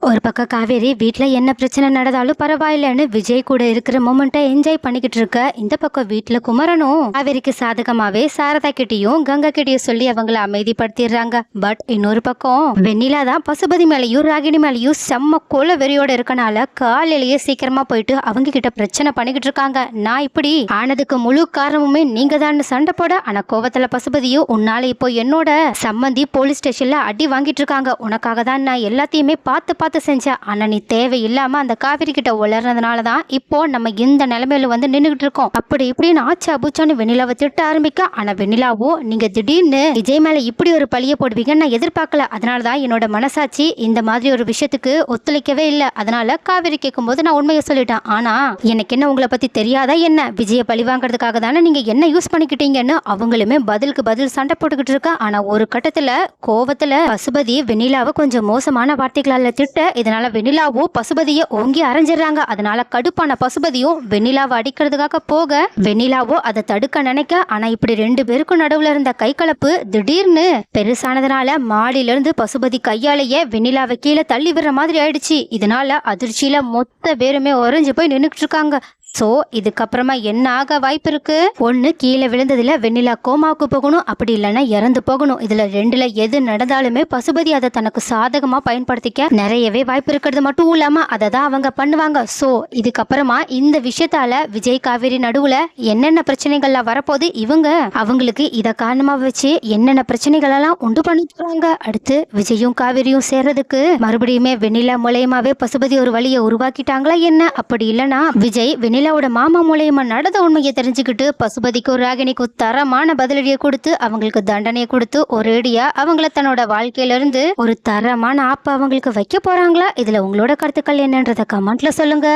ஒரு பக்கம் காவேரி வீட்ல என்ன பிரச்சனை நடந்தாலும் பரவாயில்லன்னு விஜய் கூட இருக்கிற மொமெண்ட்டை என்ஜாய் பண்ணிக்கிட்டு இருக்க, இந்த பக்கம் வீட்ல குமரனும் காவேரிக்கு சாதகமாவே சாரதா கிட்டயும் கங்கா கிட்டயும் சொல்லி அவங்கள அமைதிப்படுத்திடுறாங்க. பட் இன்னொரு பக்கம் வெண்ணிலா தான் பசுபதி மேலையும் ராகினி மேலையும் செம்ம கோல வெறியோட இருக்கனால காலையிலேயே சீக்கிரமா போயிட்டு அவங்க கிட்ட பிரச்சனை பண்ணிக்கிட்டு இருக்காங்க. நான் இப்படி ஆனதுக்கு முழு காரணமுமே நீங்க தான் சண்டை போட, ஆனா கோவத்துல பசுபதியும் உன்னால இப்போ என்னோட சம்மந்தி போலீஸ் ஸ்டேஷன்ல அடி வாங்கிட்டு இருக்காங்க, உனக்காக தான் நான் எல்லாத்தையுமே பார்த்து பார்த்து செஞ்சேன். ஆனா நீ தேவையில்லாம அந்த காவிரி கிட்ட உளர்றதுனாலதான் இப்போ நம்ம இந்த நிலைமையில வந்து நின்றுகிட்டு இருக்கோம். அப்படி இப்படின்னு ஆச்சு அபுச்சான்னு வெண்ணிலாவை திட்ட ஆரம்பிக்க. ஆனா வெண்ணிலாவோ நீங்க திடீர்னு விஜய் மேல இப்படி ஒரு பழிய போடுவீங்கன்னு நான் எதிர்பார்க்கல, அதனாலதான் என்னோட மனசாட்சி இந்த மாதிரி ஒரு விஷயத்துக்கு ஒத்துழைக்கவே இல்லை, அதனால காவிரி கேட்கும் போது நான் உண்மையை சொல்லிட்டேன். ஆனா எனக்கு என்ன உங்களை பத்தி தெரியாதா என்ன, விஜய பழி வாங்குறதுக்காக தானே நீங்க என்ன யூஸ் பண்ணிக்கிட்டீங்கன்னு அவங்களுமே பதிலுக்கு பதில் சண்டை போட்டுக்கிட்டு இருக்கா. ஆனா ஒரு கட்டத்துல கோவத்துல பசுபதி வெண்ணிலாவை கொஞ்சம் மோசமான வார்த்தைகளால திட்ட, இதனால வெண்ணிலாவோ பசுபதியை ஓங்கி அரைஞ்சிடறாங்க. அதனால கடுப்பான பசுபதியும் வெண்ணிலாவை அடிக்கிறதுக்காக போக வெண்ணிலாவோ அதை தடுக்க நினைக்க. ஆனா இப்படி ரெண்டு பேருக்கும் நடுவுல இருந்த கை கலப்பு திடீர்னு பெருசானதுனால மாடியில இருந்து பசுபதி கையாலேயே வெண்ணிலாவை கீழே தள்ளி விடுற மாதிரி ஆயிடுச்சு. இதனால அதிர்ச்சியில மொத்த பேருமே உறைஞ்சு போய் நின்றுட்டு இருக்காங்க. சோ இதுக்கப்புறமா என்ன ஆக வாய்ப்பு இருக்கு, ஒண்ணு கீழே விழுந்ததுல வெண்ணிலா கோமாவுக்கு போகணும், அப்படி இல்லைன்னா இறந்து போகணும். இதுல ரெண்டுல எது நடந்தாலுமே பசுபதி அதை தனக்கு சாதகமா பயன்படுத்திக்க நிறையவே வாய்ப்பு இருக்கிறது மட்டும் இல்லாம அதை தான் அவங்க பண்ணுவாங்க. சோ இதுக்கப்புறமா இந்த விஷயத்தால விஜய் காவேரி நடுவுல என்னென்ன பிரச்சனைகள்லாம் வரப்போது, இவங்க அவங்களுக்கு இதை காரணமா வச்சு என்னென்ன பிரச்சனைகள் எல்லாம் உண்டு பண்ணி போறாங்க. அடுத்து விஜயும் காவேரியும் சேர்றதுக்கு மறுபடியுமே வெண்ணிலா மூலயமாவே பசுபதி ஒரு வழியை உருவாக்கிட்டாங்களா என்ன, அப்படி இல்லைன்னா விஜய் வெண்ணிலாவோட மாமா மூலயமா நடந்த உண்மையை தெரிஞ்சுக்கிட்டு பசுபதிக்கும் ராகினிக்கும் தரமான பதிலடியை கொடுத்து அவங்களுக்கு தண்டனையை கொடுத்து ஒரேடியா அவங்கள தன்னோட வாழ்க்கையில இருந்து ஒரு தரமான ஆப்ப அவங்களுக்கு வைக்க போறாங்களா? இதுல உங்களோட கருத்துக்கள் என்னன்றத கமெண்ட்ல சொல்லுங்க.